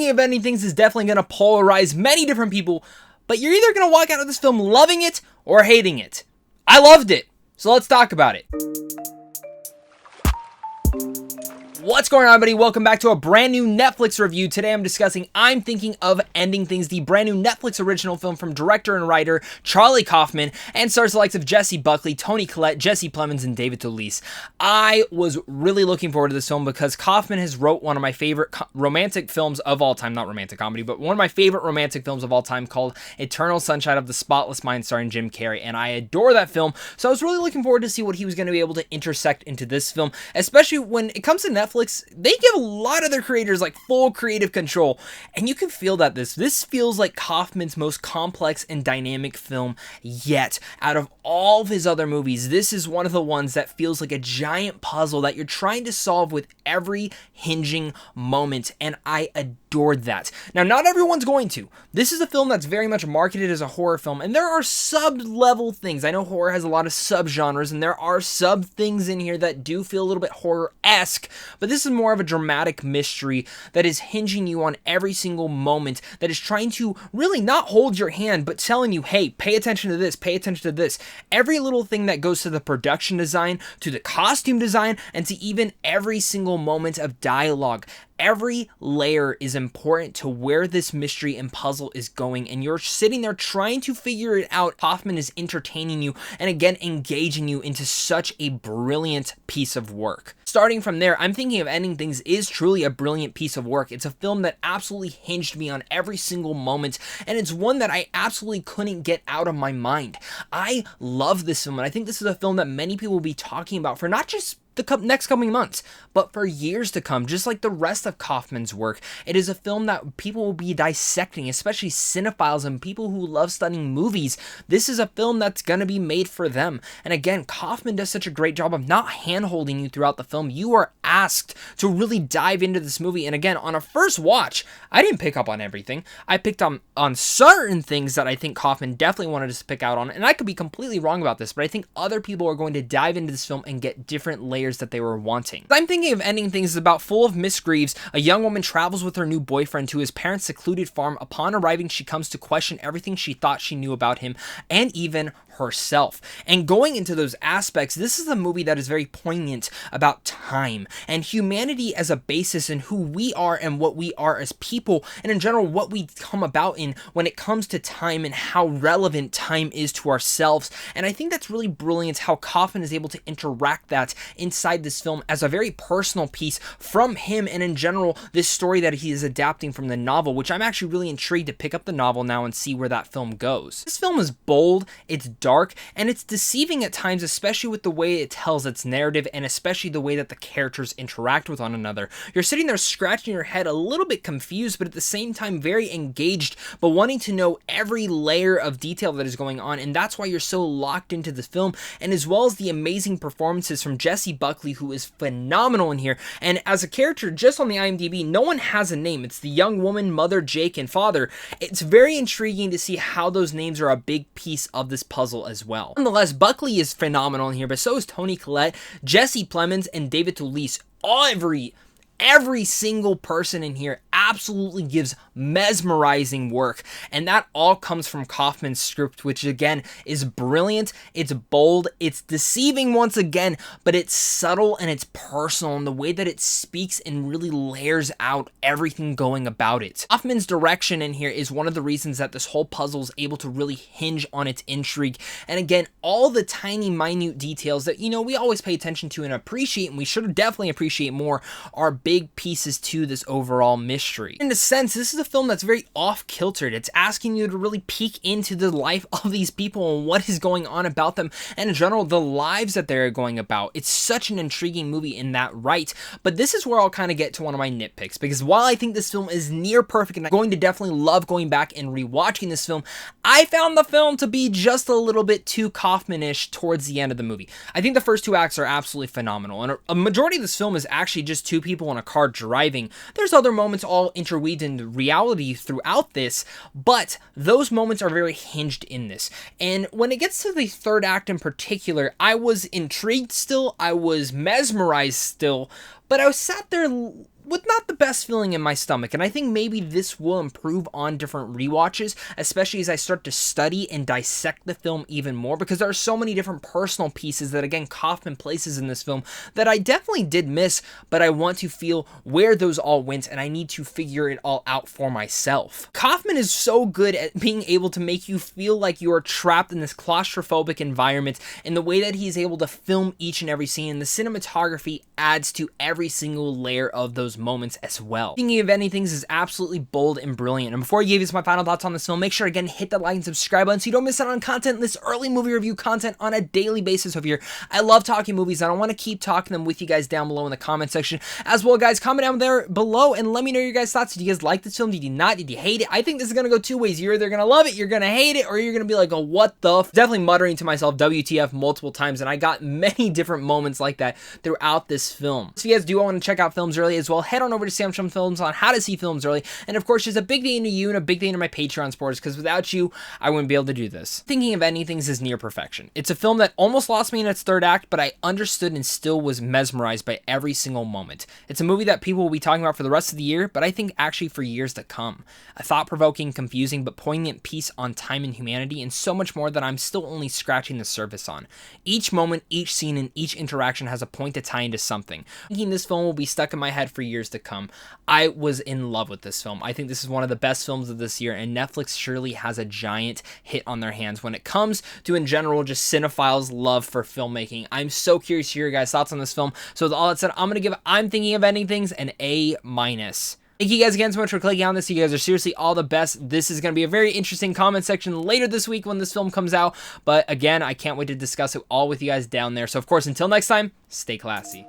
thinking of ending things is definitely going to polarize many different people, but you're either going to walk out of this film loving it or hating it. I loved it, so let's talk about it. What's going on, everybody? Welcome back to a brand new Netflix review. Today I'm discussing I'm Thinking of Ending Things, the brand new Netflix original film from director and writer Charlie Kaufman, and stars the likes of Jessie Buckley, Toni Collette, Jesse Plemons, and David Thewlis. I was really looking forward to this film because Kaufman has wrote one of my favorite romantic films of all time, not romantic comedy, but one of my favorite romantic films of all time called Eternal Sunshine of the Spotless Mind starring Jim Carrey, and I adore that film, so I was really looking forward to see what he was going to be able to intersect into this film, especially when it comes to Netflix. They give a lot of their creators like full creative control, and you can feel that this feels like Kaufman's most complex and dynamic film yet. Out of all of his other movies, this is one of the ones that feels like a giant puzzle that you're trying to solve with every hinging moment, and I adored that. Now, not everyone's going to. This is a film that's very much marketed as a horror film, and there are sub-level things. I know horror has a lot of sub-genres, and there are sub-things in here that do feel a little bit horror-esque, but this is more of a dramatic mystery that is hinging you on every single moment, that is trying to really not hold your hand, but telling you, hey, pay attention to this, pay attention to this. Every little thing that goes to the production design, to the costume design, and to even every single moment of dialogue. Every layer is important to where this mystery and puzzle is going, and you're sitting there trying to figure it out. Kaufman is entertaining you and again engaging you into such a brilliant piece of work. Starting from there, I'm Thinking of Ending Things is truly a brilliant piece of work. It's a film that absolutely hinged me on every single moment, and it's one that I absolutely couldn't get out of my mind. I love this film, and I think this is a film that many people will be talking about for not just the next coming months, but for years to come, just like the rest of Kaufman's work. It is a film that people will be dissecting, especially cinephiles and people who love studying movies. This is a film that's going to be made for them. And again, Kaufman does such a great job of not hand-holding you throughout the film. You are asked to really dive into this movie. And again, on a first watch, I didn't pick up on everything. I picked on certain things that I think Kaufman definitely wanted us to pick out on. And I could be completely wrong about this, but I think other people are going to dive into this film and get different layers that they were wanting. I'm Thinking of Ending Things is about full of Miss Greaves. A young woman travels with her new boyfriend to his parents' secluded farm. Upon arriving, she comes to question everything she thought she knew about him and even herself. And going into those aspects, this is a movie that is very poignant about time and humanity as a basis in who we are and what we are as people, and in general what we come about in when it comes to time and how relevant time is to ourselves. And I think that's really brilliant how Kaufman is able to interact that inside this film as a very personal piece from him, and in general this story that he is adapting from the novel, which I'm actually really intrigued to pick up the novel now and see where that film goes. This film is bold, it's dark, and it's deceiving at times, especially with the way it tells its narrative and especially the way that the characters interact with one another. You're sitting there scratching your head, a little bit confused, but at the same time very engaged, but wanting to know every layer of detail that is going on, and that's why you're so locked into the film, and as well as the amazing performances from Jessie Buckley, who is phenomenal in here. And as a character, just on the IMDb, no one has a name. It's the young woman, mother, Jake, and father. It's very intriguing to see how those names are a big piece of this puzzle as well. Nonetheless, Buckley is phenomenal in here, but so is Toni Collette, Jesse Plemons, and David Thewlis. Every single person in here absolutely gives mesmerizing work, and that all comes from Kaufman's script, which again is brilliant, it's bold, it's deceiving once again, but it's subtle and it's personal in the way that it speaks and really layers out everything going about it. Kaufman's direction in here is one of the reasons that this whole puzzle is able to really hinge on its intrigue, and again, all the tiny minute details that, you know, we always pay attention to and appreciate, and we should definitely appreciate more, are big pieces to this overall mystery. In a sense, this is a film that's very off-kiltered. It's asking you to really peek into the life of these people and what is going on about them, and in general, the lives that they're going about. It's such an intriguing movie in that right, but this is where I'll kind of get to one of my nitpicks, because while I think this film is near perfect, and I'm going to definitely love going back and rewatching this film, I found the film to be just a little bit too Kaufman-ish towards the end of the movie. I think the first two acts are absolutely phenomenal, and a majority of this film is actually just two people in a car driving. There's other moments all interweaved in reality throughout this, but those moments are very hinged in this. And when it gets to the third act in particular, I was intrigued still, I was mesmerized still, but I was sat there with not the best feeling in my stomach, and I think maybe this will improve on different rewatches, especially as I start to study and dissect the film even more, because there are so many different personal pieces that, again, Kaufman places in this film that I definitely did miss, but I want to feel where those all went, and I need to figure it all out for myself. Kaufman is so good at being able to make you feel like you are trapped in this claustrophobic environment, in the way that he's able to film each and every scene, and the cinematography adds to every single layer of those moments as well. Thinking of Ending Things is absolutely bold and brilliant, and before I give you my final thoughts on this film, make sure again hit the like and subscribe button so you don't miss out on content, this early movie review content on a daily basis over here. I love talking movies, and I want to keep talking them with you guys down below in the comment section as well. Guys, comment down there below and let me know your guys' thoughts. Did you guys like this film? Did you not? Did you hate it? I think this is gonna go two ways. You're either gonna love it, you're gonna hate it, or you're gonna be like, oh, what the f. Definitely muttering to myself WTF multiple times, and I got many different moments like that throughout this film. So if you guys do want to check out films early as well, head on over to Samsung Films on how to see films early. And of course, just a big thank you to you and a big thank you to my Patreon supporters, because without you, I wouldn't be able to do this. Thinking of Ending Things is near perfection. It's a film that almost lost me in its third act, but I understood and still was mesmerized by every single moment. It's a movie that people will be talking about for the rest of the year, but I think actually for years to come. A thought-provoking, confusing, but poignant piece on time and humanity, and so much more that I'm still only scratching the surface on. Each moment, each scene, and each interaction has a point to tie into something. Thinking this film will be stuck in my head for years to come. I was in love with this film. I think this is one of the best films of this year, and Netflix surely has a giant hit on their hands when it comes to, in general, just cinephiles' love for filmmaking. I'm so curious to hear your guys' thoughts on this film. So with all that said, I'm going to give I'm Thinking of Ending Things an A-. Thank you guys again so much for clicking on this. You guys are seriously all the best. This is going to be a very interesting comment section later this week when this film comes out. But again, I can't wait to discuss it all with you guys down there. So of course, until next time, stay classy.